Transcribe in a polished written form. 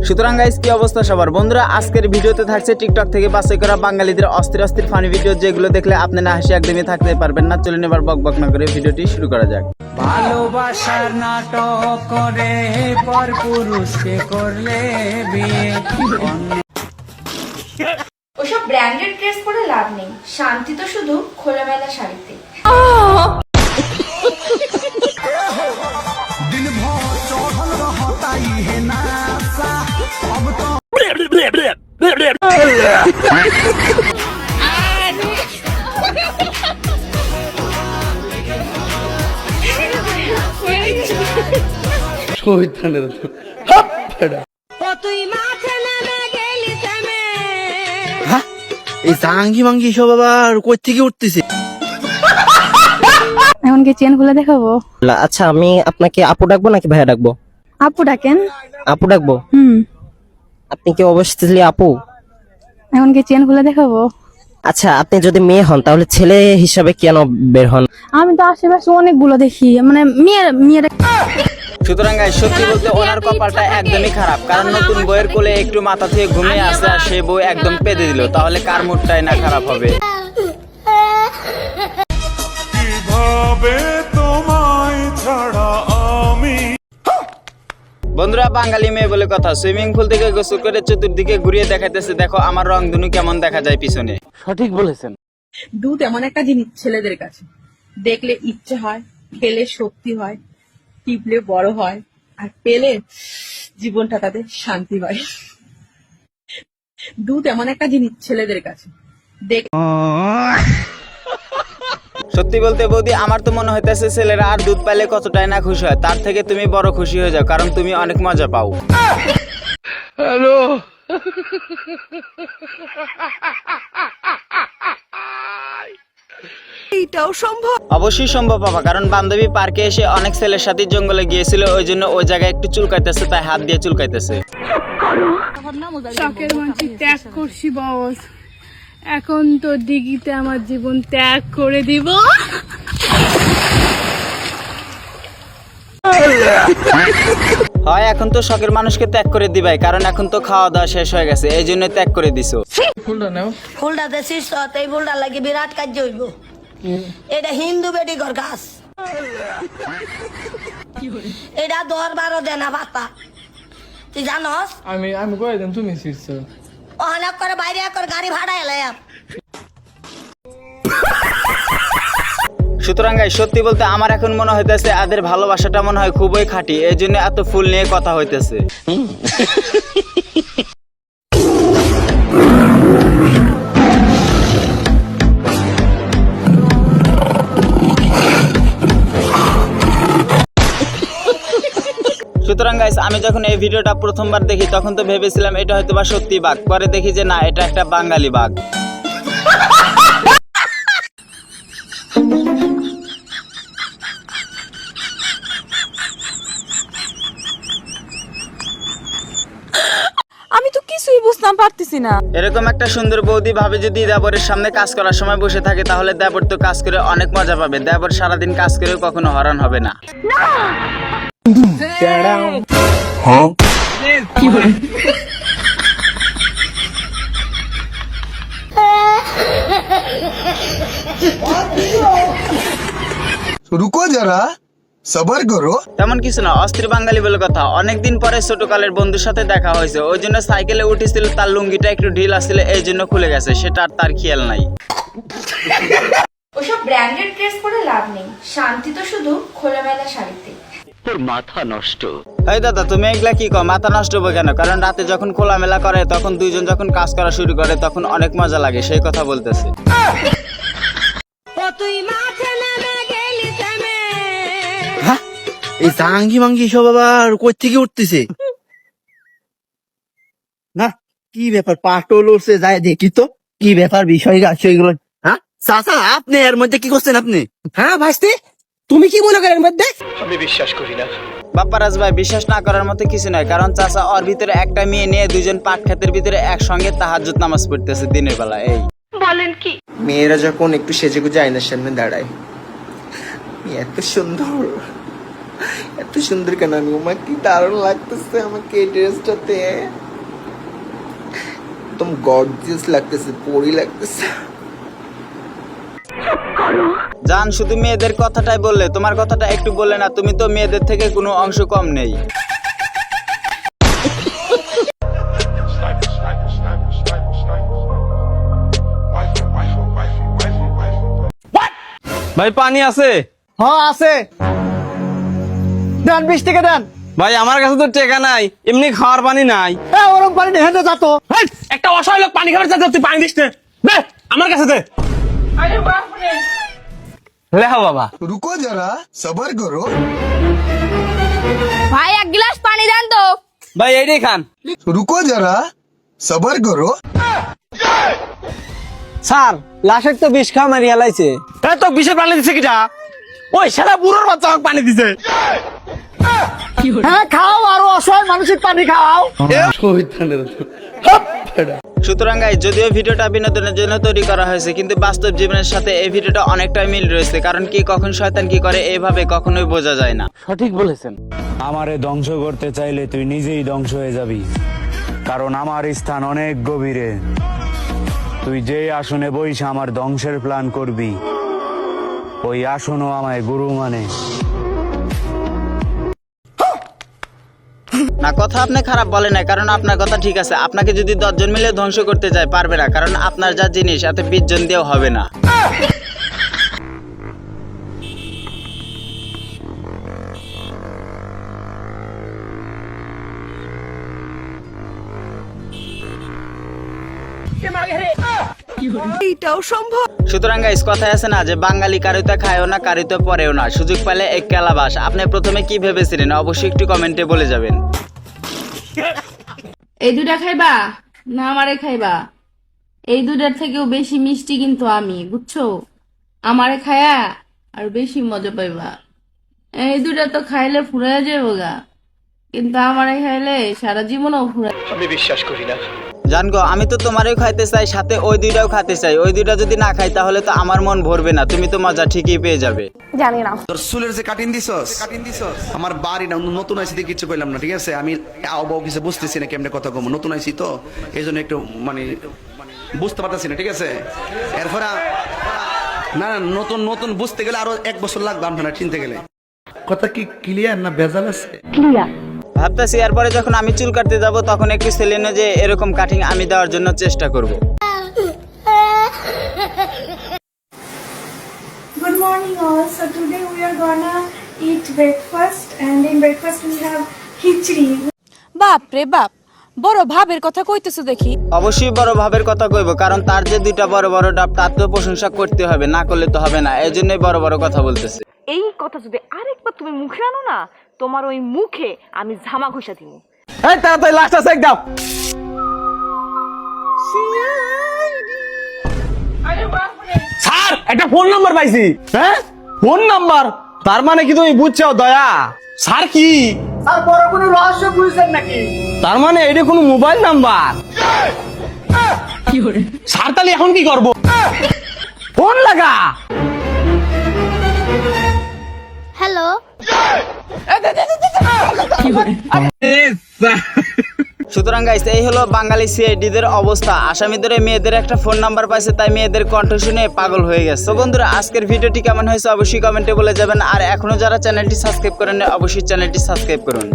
সুতরাং গাইস কি অবস্থা সবার বন্ধুরা, আজকের ভিডিওতে থাকছে টিকটক থেকে বাছাই করা বাঙালিদের অস্থির অস্থির ফানি ভিডিও, যেগুলো দেখলে আপনি না হাসি একদমই থাকতে পারবেন না। চলুন এবার বক বক না করে ভিডিওটি শুরু করা যাক। ভালোবাসার নাটক করে পর পুরুষকে করলে বিয়ে। ওসব ব্র্যান্ডেড ড্রেস পরে লাভ নেই, শান্তি তো শুধু খোলামেলা শাড়িতে। এই জাঙ্গি মাঙ্গি সব আবার কই থেকে উঠতেছে? এখন কি চেন খুলে দেখাবো? আচ্ছা, আমি আপনাকে আপু ডাকবো নাকি ভাইয়া ডাকবো? আপু ডাকেন। আপু ডাকবো? আপনি কি অবশ্যই আপু? এখন কি চেন খুলে দেখাবো? আচ্ছা, আপনি যদি মেয়ে হন তাহলে ছেলে হিসাবে কেন বের হন? আমি তো আশেপাশে অনেকগুলো দেখি, মানে মেয়েরা। সুতরাং গাইস সত্যি বলতে ওনার কপালটা একদমই খারাপ, কারণ নতুন বইয়ের কোলে একটু মাথা থেকে ঘুমিয়ে আসে আর সে বই একদম পেতে দিল, তাহলে কার মুডটাই না খারাপ হবে। বন্ধুরা, বাঙালি মেয়ে বলে কথা, সুইমিং পুল থেকে গোসল করে চতুর্দিকে ঘুরিয়ে দেখাইতেছে, দেখো আমার রংধনু কেমন দেখা যায় পিছনে। সঠিক বলেছেন। দুধ এমন একটা জিনিস ছেলেদের কাছে, দেখলে ইচ্ছে হয়, খেলে শক্তি হয়, টিপলে বড় হয়, আর পেলে জীবনটা তাদের শান্তি হয়। দুধ এমন একটা জিনিস ছেলেদের কাছে, সত্যি বলতে বৌদি, আমার তো মনে হইতেছে ছেলেরা আর দুধ পাইলে কতটাই না খুশি হয়, তার থেকে তুমি বড় খুশি হয়ে যাও, কারণ তুমি অনেক মজা পাও। হ্যালো, অবশ্যই সম্ভব পাবা, কারণ বান্ধবী পার্কে এসে অনেক ছেলের সাথে জঙ্গলে গিয়েছিল, ওই জন্য ওই জায়গায় একটু চুলকাইতেছে, তাই হাত দিয়ে চুলকাইতেছে। শখের মানসি ত্যাগ করছি বস, এখন তো ডিগিতে আমার জীবন ত্যাগ করে দিব। হয় এখন তো শখের মানুষকে ত্যাগ করে দিবাই, কারণ এখন তো খাওয়া দাওয়া শেষ হয়ে গেছে, এই জন্য ত্যাগ করে দিছো। ফুলটা দেশি সত, এই ফুলটা লাগে বিরাট কাজ হইব। এটা হিন্দু বেটি ঘর গাছ, এটা 10-12 দেনা পাতা, তুই জানস? আমি কয়ে দেন, তুমি শিখছো। অনেক করে বাইরে করে গাড়ি ভাড়া এলাম। সুতরাং গাইস সত্যি বলতে আমার এখন মনে হইতেছে এদের ভালোবাসাটা মনে হয় খুবই খাঁটি, এই জন্য এত ফুল নিয়ে কথা হইতেছে। সুতরাং গাইস আমি যখন এই ভিডিওটা প্রথমবার দেখি তখন তো ভেবেছিলাম এটা হয়তো বা সত্যি বাঘ, পরে দেখি যে না, এটা একটা বাঙালি বাঘ। আমি তো কিছুই বুঝতাম পারতেছি না। এরকম একটা সুন্দর বৌদি ভাবে যদি দেবরের সামনে কাজ করার সময় বসে থাকে, তাহলে দেবর তো কাজ করে অনেক মজা পাবে, দেবর সারাদিন কাজ করেও কখনো হরান হবে না। रुको जरा सबर करो। তেমন কিছু না, অস্থির বাঙালি বলে কথা। অনেকদিন পরে ছোটকালের বন্ধুর সাথে দেখা হয়েছে, ওই জন্য সাইকেলে উঠেছিল, তার লুঙ্গিটা একটু ঢিল আসছিল, এই জন্য খুলে গেছে, সেটা আর তার খেয়াল নাই। ওসব ব্র্যান্ডেড ড্রেস পরে লাভ নেই, শান্তি তো শুধু খোলামেলা শাড়িতে। এই দাদা, তুমি এগুলা কি কও? মাথা নষ্ট হবে কেন? কারণ রাতে যখন খোলামেলা করে, তখন দুইজন যখন কাজ করা শুরু করে, তখন অনেক মজা লাগে, সেই কথা বলতেছে। হ্যাঁ, এই জাঙ্গি মাঙ্গি সব আবার কই থেকে উঠতেছে? না, কি ব্যাপার? পাটল উঠছে, যায় দেখি তো কি ব্যাপার, বিষয় এগুলো। হ্যাঁ চাচা, আপনি এর মধ্যে কি করছেন আপনি? হ্যাঁ ভাইস্তে, তুমি কি মনে করেন মধ্যে? বাপ্পারাজ ভাই, বিশ্বাস না করার মতো কিছু নয়, কারণ চাচা ওর ভিতরে একটা মেয়ে নিয়ে দুজন পাট ক্ষেতের ভিতরে একসঙ্গে তাহাজ্জুদ নামাজ পড়তেছে দিনের বেলা। এই বলেন কি? মেয়েরা যখন একটু সেজেগুজে আয়নার সামনে দাঁড়ায়, এত সুন্দর এত সুন্দর কেন আমি? ওমা কি দারুণ লাগতেছে আমাকে এই ড্রেসটাতে, একদম গর্জিয়াস লাগতেছে, পরি লাগতেছে। জান, শুধু মেয়েদের কথাটাই বললে, তোমার কথাটা একটু বললে না? তুমি তো মেয়েদের থেকে কোনো অংশ কম নেই। ভাই পানি আছে? হ্যাঁ আছে, দেন 20 টাকা দেন। ভাই আমার কাছে তো টাকা নাই, এমনি খাওয়ার পানি নাই। ওরকম পানি নেই, হেঁটে যাতো। একটা অসহায় লোক পানি খাবার চাচ্ছে, তুই পানি দিস না। দে আমার কাছে দে। লেখা বাবা। रुको जरा सबर करो। ভাই 1 গ্লাস পানি দেন তো। ভাই এইটাই খান। रुको जरा सबर करो। স্যার লাশের তো বিষ খাওয়া মারি হেলাইছে। তো বিষের পানি দিছে কিটা? ওই শালা বুড়োর বাচ্চা আমাকে পানি দিছে। হ্যাঁ খাও, আরো অসহায় মানুষের পানি খাও। সুতরাং গাইস, যদিও ভিডিওটা বিনোদনের জন্য তৈরি করা হয়েছে, কিন্তু বাস্তব জীবনের সাথে এই ভিডিওটা অনেকটাই মিল রয়েছে। কারণ কি কখন শয়তান কি করে এইভাবে কখনোই বোঝা যায় না। সঠিক বলেছেন। আমারে ধ্বংস করতে চাইলে তুই নিজেই ধ্বংস হয়ে যাবি, কারণ আমার স্থান অনেক গভীরে। তুই যে আসনে বইসা আমার ধ্বংসের প্ল্যান করবি, ওই আসনও আমায় গুরু মানে। না, কথা আপনি খারাপ বলে না, কারণ আপনার কথা ঠিক আছে। আপনাকে যদি 10 জন মিলে ধ্বংস করতে যায় পারবে না, কারণ আপনার যা জিনিস এত 20 জন দিয়েও হবে না। সুতরাং গাইস, কথায় আছে না যে বাঙালি কারিতে খায়ও না, কারিতে পরেও না, সুযোগ পেলে এক কেলাবাস। আপনি প্রথমে কি ভেবেছিলেন অবশ্যই একটু কমেন্টে বলে যাবেন। এই দুটা খাইবা না আমারে খাইবা? এই দুটার থেকেও বেশি মিষ্টি কিন্তু আমি, বুঝছো? আমারে খায়া আর বেশি মজা পাইবা। এই দুটা তো খাইলে ফুরাইয়া যাবো গা, কিন্তু আমারে খাইলে সারা জীবনও ফুরাই। জানগো, আমি তো তোমারও খাইতে চাই, সাথে ওই দুইটাও খাইতে চাই। ওই দুইটা যদি না খাই তাহলে তো আমার মন ভরবে না। তুমি তো মজা ঠিকই পেয়ে যাবে। জানি না। তোর চুলের যে কাটিং দিছস, আমার বাড়ি না নতুন আইছি দিয়ে কিছু কইলাম না, ঠিক আছে? আমি আও কিছু বুঝতেছি না কেমনে কথা কম, নতুন আইছি তো এই জন্য একটু মানে বুঝতে পারতেছি না, ঠিক আছে? এরপরে না না নতুন নতুন বুঝতে গেলে আরো 1 বছর লাগবে আপনারা চিনতে গেলে। কথা কি ক্লিয়ার না ভেজাল আছে? ক্লিয়ার। ভাবতেছি এরপরে যখন আমি চুল কাটতে যাব তখন একটু সেলেনে যে এরকম কাটিং আমি দেওয়ার জন্য চেষ্টা করব। Good morning all. So today we are gonna eat breakfast, and in breakfast we have khichdi. বাপ রে বাপ, বড় ভাবের কথা কইতেছো দেখি। অবশ্যই বড় ভাবের কথা কইব, কারণ তার যে দুইটা বড় বড় ডাব তার তো প্রশংসা করতে হবে, না করলে তো হবে না। এই জন্যই বড় বড় কথা বলতেছে। এই কথা যদি আরেকবার তুমি মুখে আনো না, তোমার ওই মুখে আমি ঝামা ঘষা দিব। এই তাড়াতাড়ি লাশটা চেক দাও। স্যার একটা ফোন নাম্বার পাইছি। হ্যাঁ ফোন নাম্বার? তার মানে কি তুমি বুঝছো দয়া? স্যার কি আর বড় কোনো রহস্য বুঝছেন নাকি? তার মানে এটা কোনো মোবাইল নাম্বার? স্যার তাহলে এখন কি করবো? ফোন লাগা। হ্যালো। সুতরাং গাইস, এই হলো বাঙালি সিআইডিদের অবস্থা। আসামিদের মেয়েদের একটা ফোন নাম্বার পাইছে, তাই মেয়েদের কণ্ঠ শুনে পাগল হয়ে গেছে। তো বন্ধুরা, আজকের ভিডিওটি কেমন হয়েছে অবশ্যই কমেন্টে বলে যাবেন। আর এখনো যারা চ্যানেলটি সাবস্ক্রাইব করেন অবশ্যই চ্যানেলটি সাবস্ক্রাইব করুন।